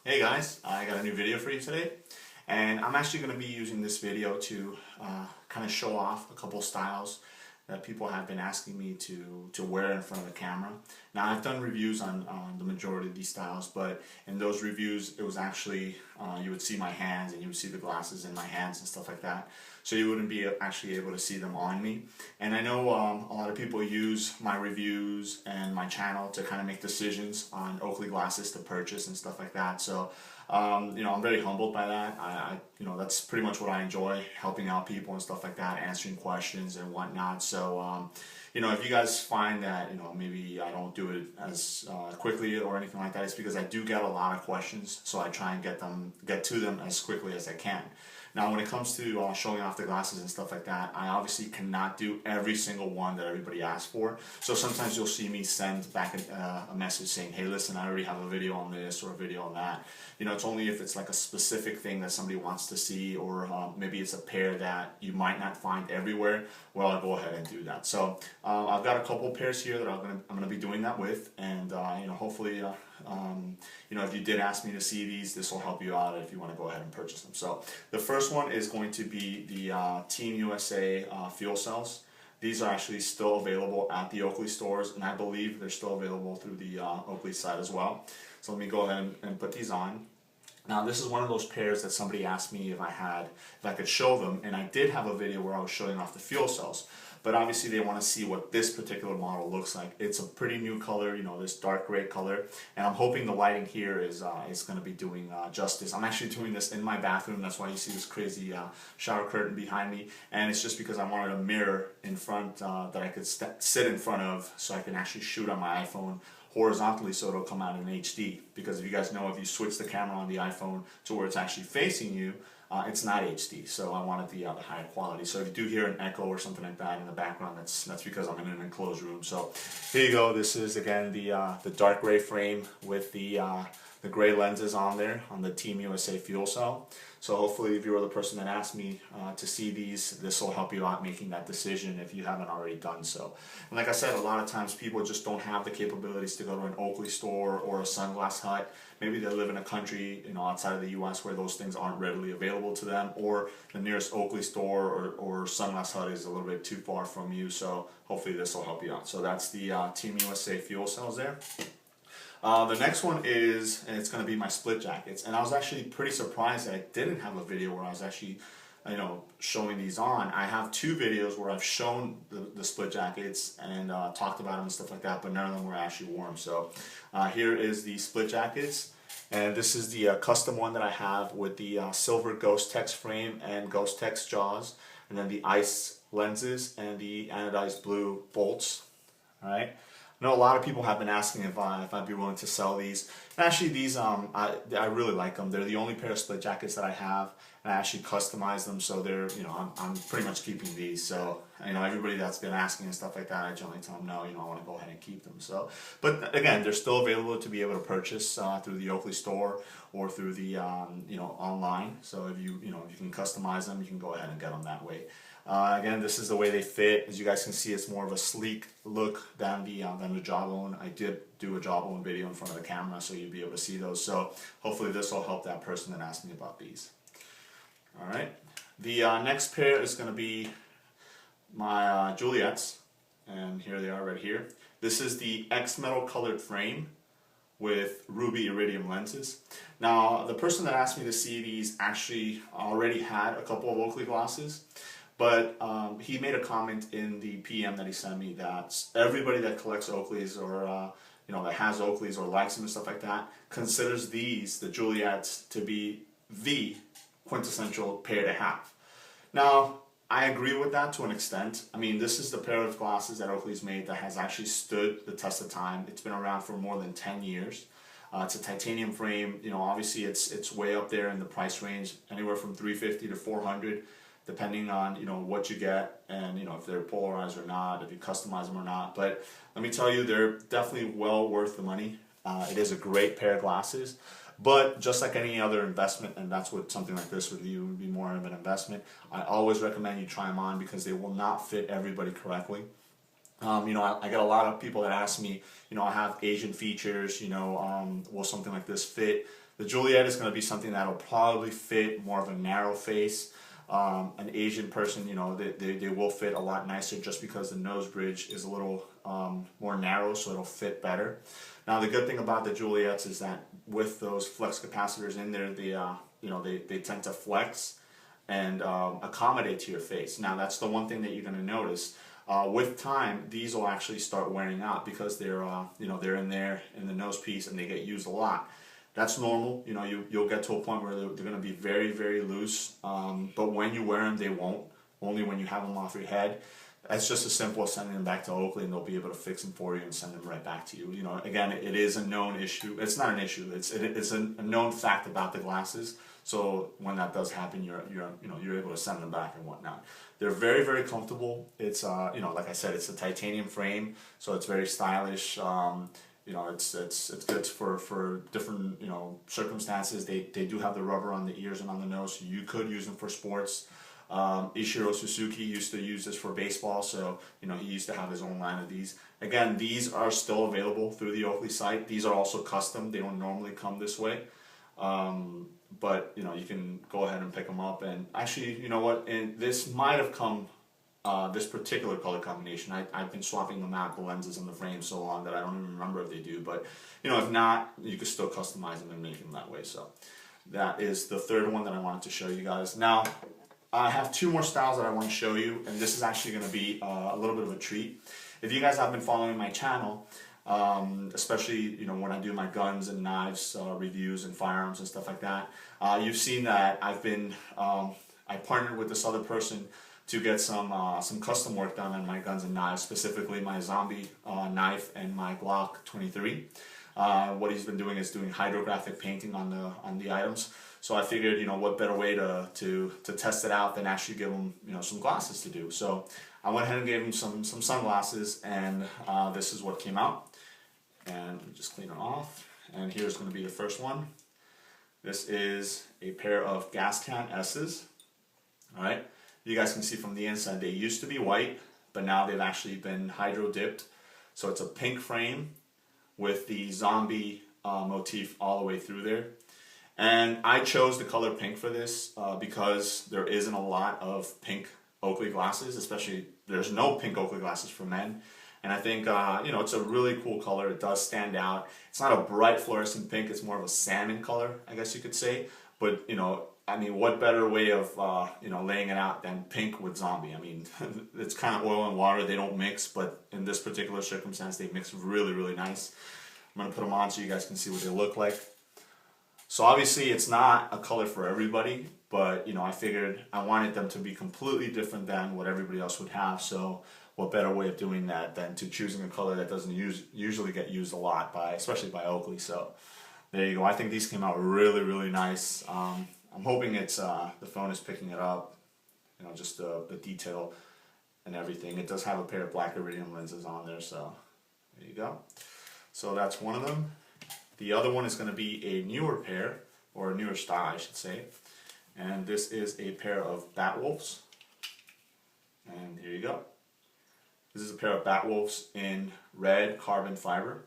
Hey guys, I got a new video for you today, and I'm actually going to be using this video to kind of show off a couple styles that people have been asking me to wear in front of the camera. Now I've done reviews on the majority of these styles, but in those reviews it was actually, you would see my hands and you would see the glasses in my hands and stuff like that. So you wouldn't be actually able to see them on me. And I know a lot of people use my reviews and my channel to kind of make decisions on Oakley glasses to purchase and stuff like that. So I'm very humbled by that. That's pretty much what I enjoy, helping out people and stuff like that, answering questions and whatnot. So, if you guys find that, maybe I don't do it as quickly or anything like that, it's because I do get a lot of questions, so I try and get to them as quickly as I can. Now, when it comes to showing off the glasses and stuff like that, I obviously cannot do every single one that everybody asks for. So sometimes you'll see me send back a message saying, hey, listen, I already have a video on this or a video on that. It's only if it's like a specific thing that somebody wants to see, or maybe it's a pair that you might not find everywhere, well, I'll go ahead and do that. So I've got a couple pairs here that I'm gonna be doing that with, and hopefully if you did ask me to see these, this will help you out if you want to go ahead and purchase them. So the first one is going to be the Team USA fuel cells. These are actually still available at the Oakley stores, and I believe they're still available through the Oakley site as well. So let me go ahead and put these on. Now this is one of those pairs that somebody asked me if I could show them, and I did have a video where I was showing off the fuel cells. But obviously they want to see what this particular model looks like. It's a pretty new color, this dark gray color, and I'm hoping the lighting here is going to be doing justice. I'm actually doing this in my bathroom. That's why you see this crazy shower curtain behind me, and it's just because I wanted a mirror in front that I could sit in front of, so I can actually shoot on my iPhone horizontally, so it'll come out in HD. Because if you guys know, if you switch the camera on the iPhone to where it's actually facing you, it's not HD, so I wanted the higher quality. So if you do hear an echo or something like that in the background, that's because I'm in an enclosed room. So here you go. This is again the dark gray frame with the gray lenses on there on the Team USA fuel cell. So hopefully, if you were the person that asked me to see these, this will help you out making that decision if you haven't already done so. And like I said, a lot of times people just don't have the capabilities to go to an Oakley store or a Sunglass Hut. Maybe they live in a country outside of the U.S. where those things aren't readily available to them, or the nearest Oakley store or Sunglass Hut is a little bit too far from you. So hopefully this will help you out. So that's the Team USA fuel cells there. The next one is, and it's going to be my split jackets, and I was actually pretty surprised that I didn't have a video where I was actually showing these on. I have two videos where I've shown the split jackets and talked about them and stuff like that, but none of them were actually worn. So here is the split jackets, and this is the custom one that I have with the silver Ghost Text frame and Ghost Text jaws, and then the ice lenses and the anodized blue bolts. All right. I know a lot of people have been asking if I'd be willing to sell these. And actually, these I really like them. They're the only pair of split jackets that I have, and I actually customize them. So they're I'm pretty much keeping these. So everybody that's been asking and stuff like that, I generally tell them no. I want to go ahead and keep them. So, but again, they're still available to be able to purchase through the Oakley store or through the online. So if you can customize them, you can go ahead and get them that way. Again, this is the way they fit. As you guys can see, it's more of a sleek look than the jawbone. I did do a jawbone video in front of the camera, so you'll be able to see those. So hopefully this will help that person that asked me about these. All right. The next pair is going to be my Juliets, and here they are right here. This is the X metal colored frame with ruby iridium lenses. Now, the person that asked me to see these actually already had a couple of Oakley glasses. But he made a comment in the PM that he sent me that everybody that collects Oakleys or that has Oakleys or likes them and stuff like that considers these, the Juliets, to be the quintessential pair to have. Now, I agree with that to an extent. I mean, this is the pair of glasses that Oakley's made that has actually stood the test of time. It's been around for more than 10 years. It's a titanium frame. Obviously it's way up there in the price range, anywhere from $350 to $400. Depending on what you get and if they're polarized or not, if you customize them or not. But let me tell you, they're definitely well worth the money. It is a great pair of glasses, but just like any other investment, and that's what something like this would be more of an investment, I always recommend you try them on because they will not fit everybody correctly. I get a lot of people that ask me, I have Asian features, will something like this fit The Juliet is going to be something that'll probably fit more of a narrow face. An Asian person, you know, they will fit a lot nicer just because the nose bridge is a little more narrow, so it'll fit better. Now the good thing about the Juliets is that with those flex capacitors in there, they tend to flex and accommodate to your face. Now that's the one thing that you're going to notice. With time, these will actually start wearing out because they're they're in there in the nose piece and they get used a lot. That's normal. You know, you'll get to a point where they're going to be very, very loose. But when you wear them, they won't. Only when you have them off your head. It's just as simple as sending them back to Oakley, and they'll be able to fix them for you and send them right back to you. You know, again, it is a known issue. It's not an issue. It's a known fact about the glasses. So when that does happen, you're able to send them back and whatnot. They're very, very comfortable. It's like I said, it's a titanium frame, so it's very stylish. It's good for different circumstances. They do have the rubber on the ears and on the nose, so you could use them for sports. Ishiro Suzuki used to use this for baseball, so he used to have his own line of these. Again, these are still available through the Oakley site. These are also custom. They don't normally come this way, but you can go ahead and pick them up. And actually, you know what? And this might have come. This particular color combination, I've been swapping them out, the lenses and the frames, so long that I don't even remember if they do. But if not, you can still customize them and make them that way. So that is the third one that I wanted to show you guys. Now I have two more styles that I want to show you, and this is actually going to be a little bit of a treat. If you guys have been following my channel, especially when I do my guns and knives reviews and firearms and stuff like that, you've seen that I partnered with this other person to get some custom work done on my guns and knives, specifically my zombie knife and my Glock 23. What he's been doing is doing hydrographic painting on the items. So I figured, what better way to test it out than actually give him some glasses to do. So I went ahead and gave him some sunglasses, and this is what came out. And just clean it off. And here's going to be the first one. This is a pair of gas can S's. All right. You guys can see from the inside, they used to be white, but now they've actually been hydro dipped. So it's a pink frame with the zombie motif all the way through there. And I chose the color pink for this because there isn't a lot of pink Oakley glasses, especially there's no pink Oakley glasses for men. And I think, it's a really cool color. It does stand out. It's not a bright fluorescent pink. It's more of a salmon color, I guess you could say. But, what better way of, laying it out than pink with zombie? I mean, it's kind of oil and water. They don't mix, but in this particular circumstance, they mix really, really nice. I'm going to put them on so you guys can see what they look like. So obviously, it's not a color for everybody, but, I figured I wanted them to be completely different than what everybody else would have. So what better way of doing that than to choosing a color that doesn't usually get used a lot, especially by Oakley. So there you go. I think these came out really, really nice. I'm hoping it's the phone is picking it up, just the detail and everything. It does have a pair of black iridium lenses on there, so there you go. So that's one of them. The other one is going to be a newer pair, or a newer style, I should say. And this is a pair of Batwolves. And here you go. This is a pair of Batwolves in red carbon fiber.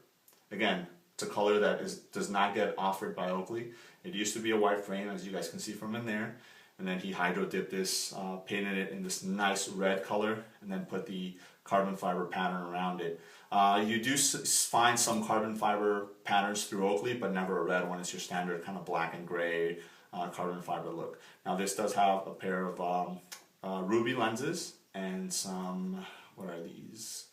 Again, it's a color that does not get offered by Oakley. It used to be a white frame, as you guys can see from in there. And then he hydro dipped this, painted it in this nice red color, and then put the carbon fiber pattern around it. You do find some carbon fiber patterns through Oakley, but never a red one. It's your standard kind of black and gray carbon fiber look. Now this does have a pair of ruby lenses and some, what are these?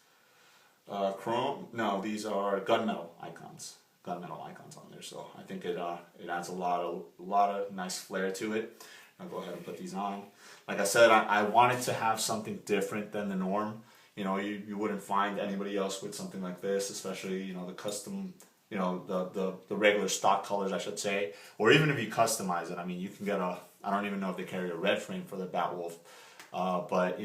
Chrome? No, these are gunmetal icons. Gunmetal icons on there. So I think it adds a lot of nice flair to it. I'll go ahead and put these on. Like I said, I wanted to have something different than the norm. You wouldn't find anybody else with something like this, especially the custom, the regular stock colors, I should say. Or even if you customize it, I mean, you can get I don't even know if they carry a red frame for the Batwolf, but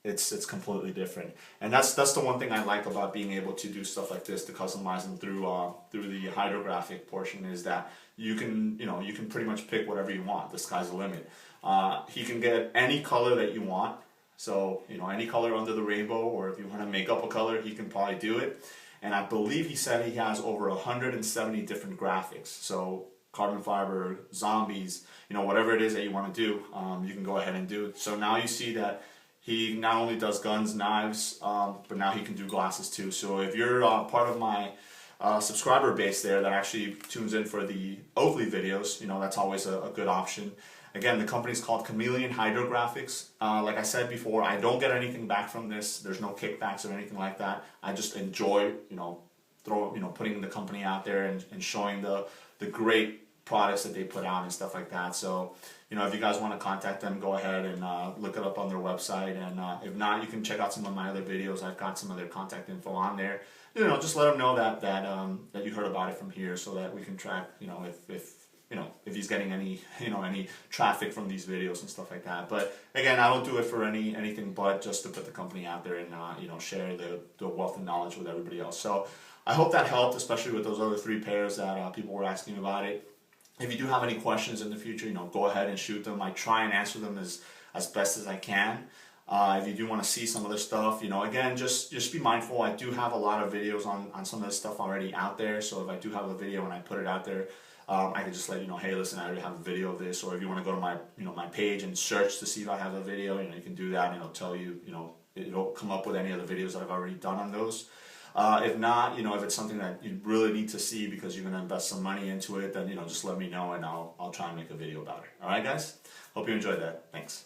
it's completely different. And that's the one thing I like about being able to do stuff like this, to customize them through the hydrographic portion, is that you can pretty much pick whatever you want. The sky's the limit. He can get any color that you want. So, any color under the rainbow, or if you want to make up a color, he can probably do it. And I believe he said he has over 170 different graphics. So carbon fiber, zombies, whatever it is that you want to do, you can go ahead and do. So now you see that he not only does guns, knives, but now he can do glasses too. So if you're part of my subscriber base there that actually tunes in for the Oakley videos, that's always a good option. Again, the company's called Chameleon Hydrographics. Like I said before, I don't get anything back from this. There's no kickbacks or anything like that. I just enjoy, putting the company out there and showing the great products that they put out and stuff like that. So, if you guys want to contact them, go ahead and look it up on their website. And if not, you can check out some of my other videos. I've got some of their contact info on there. Just let them know that you heard about it from here, so that we can track, if he's getting any traffic from these videos and stuff like that. But again, I don't do it for anything but just to put the company out there and share the wealth of knowledge with everybody else. So I hope that helped, especially with those other 3 pairs that people were asking about it. If you do have any questions in the future, go ahead and shoot them. I try and answer them as best as I can. If you do want to see some of this stuff, again, just be mindful. I do have a lot of videos on some of this stuff already out there. So if I do have a video and I put it out there, I can just let you know, hey, listen, I already have a video of this. Or if you want to go to my page and search to see if I have a video, you can do that, and it'll tell you, it'll come up with any of the videos that I've already done on those. If not, if it's something that you really need to see because you're going to invest some money into it, then, just let me know and I'll try and make a video about it. All right, guys? Hope you enjoyed that. Thanks.